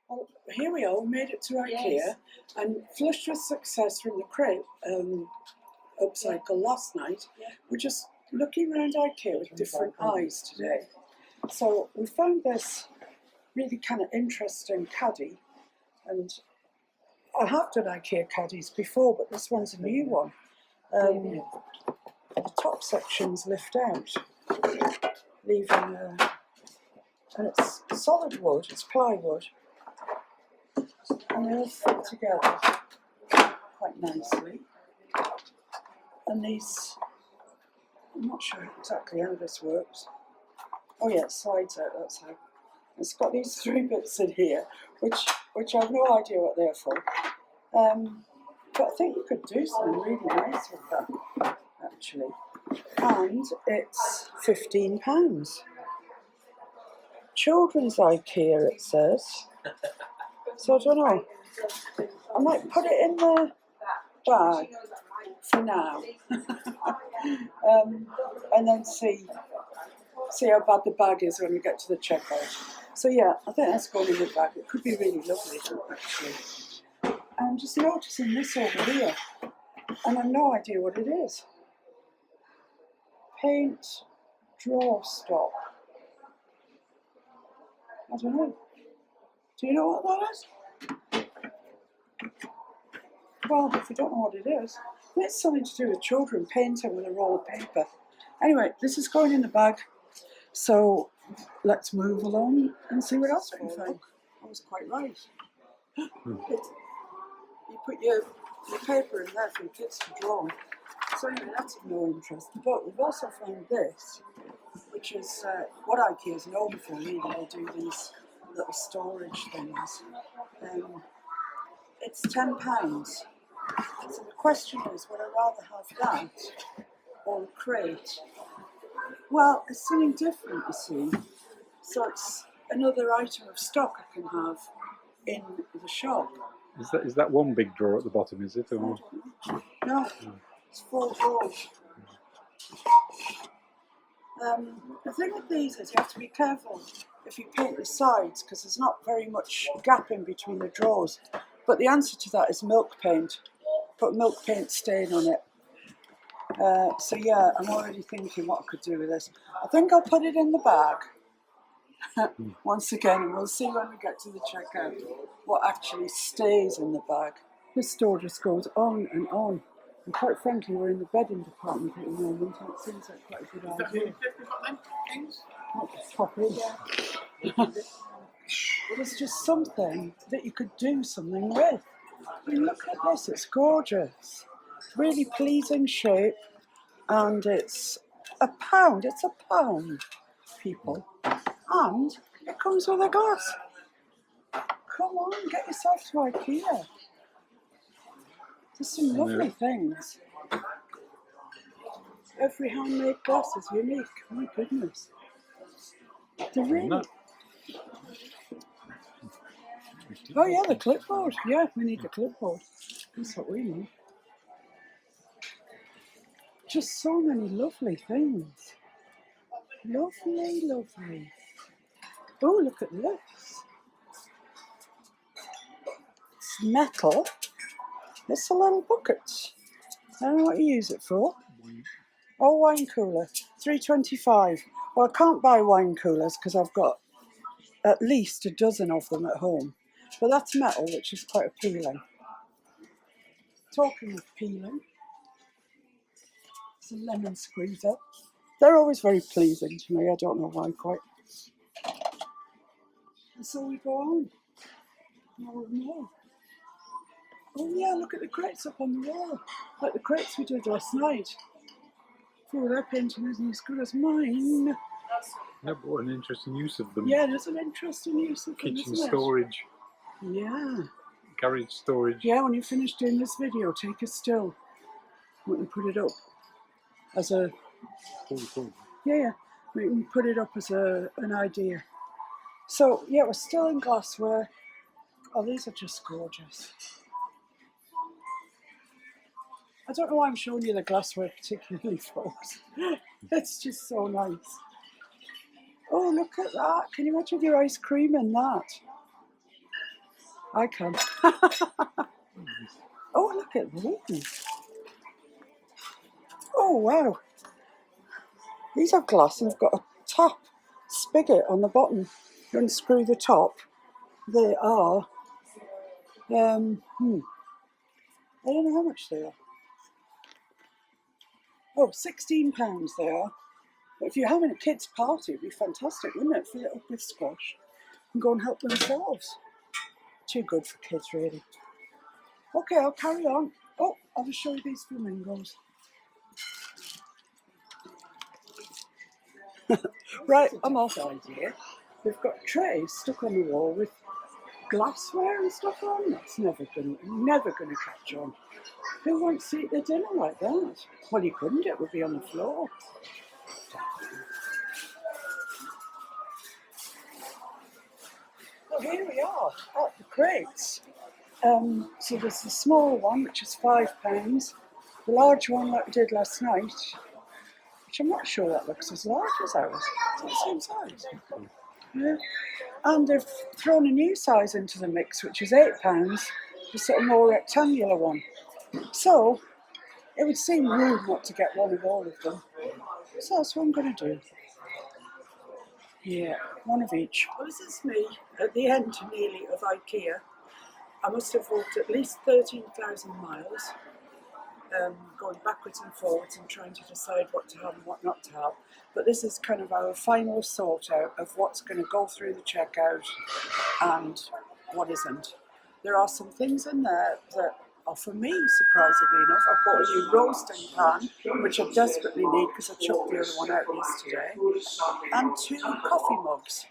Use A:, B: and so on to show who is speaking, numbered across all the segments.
A: Well, here we are, we made it to Ikea, and flushed with success from the crate upcycle last night. We're just looking around Ikea with different eyes today. So we found this really kind of interesting caddy, and I have done Ikea caddies before, but this one's a new one. The top sections lift out, leaving and it's solid wood, it's plywood, and they all fit together quite nicely. And these, I'm not sure exactly how this works. Oh yeah, it slides out, that's how. It's got these three bits in here, which I have no idea what they're for. But I think you could do something really nice with that, actually. And it's £15. Children's Ikea, it says. So I don't know. I might put it in the bag for now, and then see how bad the bag is when we get to the checkout. So yeah, I think that's going in the bag. It could be really lovely, actually. I'm just noticing this over here, and I've no idea what it is. Paint draw stop. I don't know. Do you know what that is? Well, if you don't know what it is, it's something to do with children painting with a roll of paper. Anyway, this is going in the bag, so let's move along and see what else we can find. I was quite right. You put your paper in there for your kids to draw. So anyway, that's of no interest. But we've also found this, which is what IKEA is known for, really. They do these little storage things. It's £10. So the question is, would I rather have that or a crate? Well, it's something different, you see. So it's another item of stock I can have in the shop.
B: Is that one big drawer at the bottom, is it? Or?
A: No, it's 4 drawers. The thing with these is you have to be careful if you paint the sides, because there's not very much gap in between the drawers. But the answer to that is milk paint. Put milk paint stain on it. So yeah, I'm already thinking what I could do with this. I think I'll put it in the bag once again, and we'll see when we get to the checkout what actually stays in the bag. This store just goes on and on. And quite frankly, we're in the bedding department at the moment, and it seems like quite a good idea. Let's pop in. There's just something that you could do something with. I mean, look at this, it's gorgeous. Really pleasing shape, and it's £1. It's £1, people. And it comes with a glass. Come on, get yourself to Ikea. There's some lovely things. Every handmade glass is unique. My goodness. They're really... Oh yeah, the clipboard. Yeah, we need the clipboard. That's what we need. Just so many lovely things. Lovely, lovely. Oh, look at this. It's metal. It's a little bucket. I don't know what you use it for. Oh, wine cooler. £3.25. Well, I can't buy wine coolers because I've got at least a dozen of them at home. But that's metal, which is quite appealing. Talking of peeling, it's a lemon squeezer. They're always very pleasing to me. I don't know why quite. And so we go on. More and more. Oh yeah, look at the crates up on the wall. Like the crates we did last night. Oh, their painting isn't as good as mine.
B: Yeah, but what an interesting use of them.
A: Yeah, there's an interesting use of them,
B: Kitchen
A: isn't it?
B: storage.
A: Yeah.
B: Garage storage.
A: Yeah, when you finish doing this video, take a still. We can put it up as a...
B: Cool.
A: Yeah. We can put it up as an idea. So, yeah, we're still in glassware. Oh, these are just gorgeous. I don't know why I'm showing you the glassware particularly, folks. It's just so nice. Oh, look at that. Can you imagine your ice cream in that? I can. Oh, look at these. Oh, wow. These are glass and they've got a top spigot on the bottom. You unscrew the top. They are, I don't know how much they are. Oh, £16 they are. But if you're having a kids' party, it'd be fantastic, wouldn't it? Fill it up with squash and go and help themselves. Too good for kids, really. Okay, I'll carry on. Oh, I'll just show you these flamingos. Right, I'm off. Idea. They've got trays stuck on the wall with glassware and stuff on. That's never gonna catch on. Who wants to eat their dinner like that? Well, you couldn't. It would be on the floor. Well, here we are at the crates. So there's the small one, which is £5. The large one that we did last night, which I'm not sure that looks as large as ours. It's the same size. Yeah. And they've thrown a new size into the mix, which is £8, the sort of more rectangular one. So it would seem rude not to get one of all of them. So that's what I'm going to do. Yeah, one of each. Well, this is me at the end nearly of Ikea. I must have walked at least 13,000 miles, going backwards and forwards and trying to decide what to have and what not to have. But this is kind of our final sort out of what's going to go through the checkout and what isn't. There are some things in there that are, for me, surprisingly enough. I bought a new roasting pan, which I desperately need because I chucked the other one out yesterday, and 2 coffee mugs.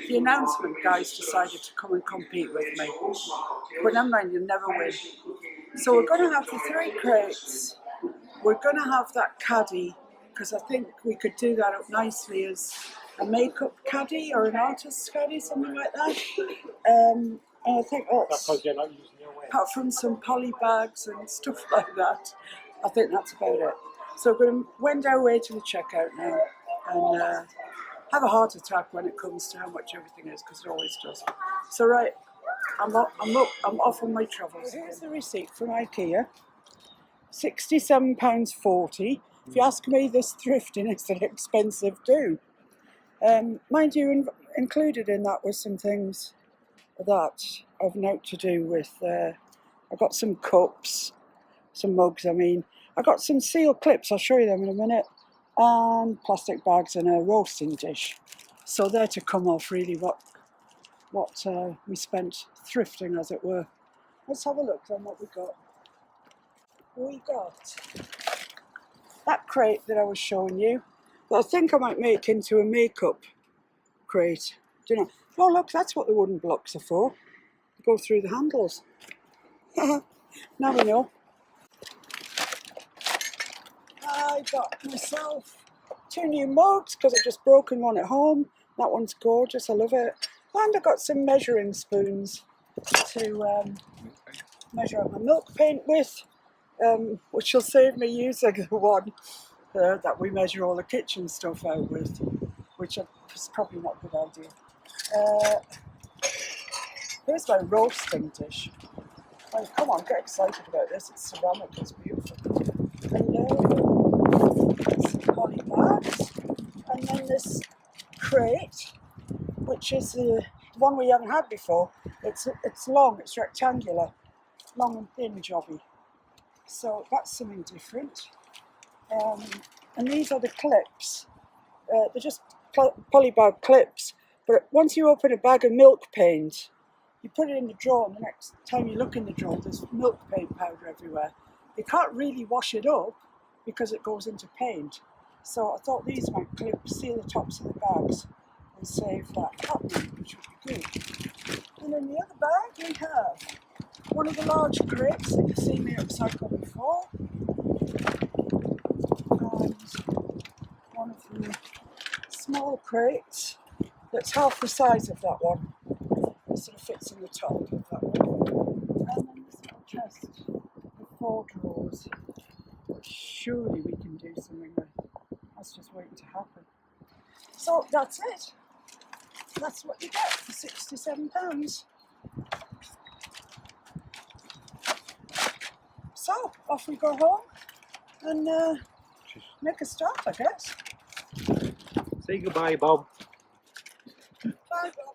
A: The announcement guys decided to come and compete with me. But never mind, you'll never win. So we're going to have the 3 crates. We're going to have that caddy, because I think we could do that up nicely as a makeup caddy or an artist's caddy, something like that. And I think that's, apart from some poly bags and stuff like that, I think that's about it. So we're going to wend our way to the checkout now and have a heart attack when it comes to how much everything is, because it always does. So right, I'm off on my travels. Here's the receipt from Ikea. £67.40. If you ask me, this thrifting is an expensive do. Mind you, included in that was some things that I've note to do with. I got some cups, some mugs. I mean, I got some seal clips. I'll show you them in a minute, and plastic bags and a roasting dish. So they're to come off really what we spent thrifting, as it were. Let's have a look then what we got. We got that crate that I was showing you, that I think I might make into a makeup crate. Do you know? Oh look, that's what the wooden blocks are for. They go through the handles. Now we know. I got myself 2 new mugs because I've just broken one at home. That one's gorgeous, I love it. And I got some measuring spoons to measure out my milk paint with, which will save me using the one that we measure all the kitchen stuff out with, which is probably not a good idea. Here's my roasting dish. Oh, come on, get excited about this. It's ceramic, it's beautiful. And some poly bags. And then this crate, which is the one we haven't had before. It's long, it's rectangular, long and thin jobby. So that's something different. And these are the clips. They're just polybag clips. But once you open a bag of milk paint, you put it in the drawer, and the next time you look in the drawer, there's milk paint powder everywhere. You can't really wash it up because it goes into paint. So I thought these might seal the tops of the bags and save that happening, which would be good. And in the other bag we have one of the large crates that you've seen me upcycle before, and one of the small crates that's half the size of that one. It sort of fits in the top of that one. And then this little chest with 4 drawers, which surely we can do something with. That's just waiting to happen. So that's it. That's what you get for £67. So, off we go home and make a start, I guess.
B: Say goodbye, Bob.
A: Bye, Bob.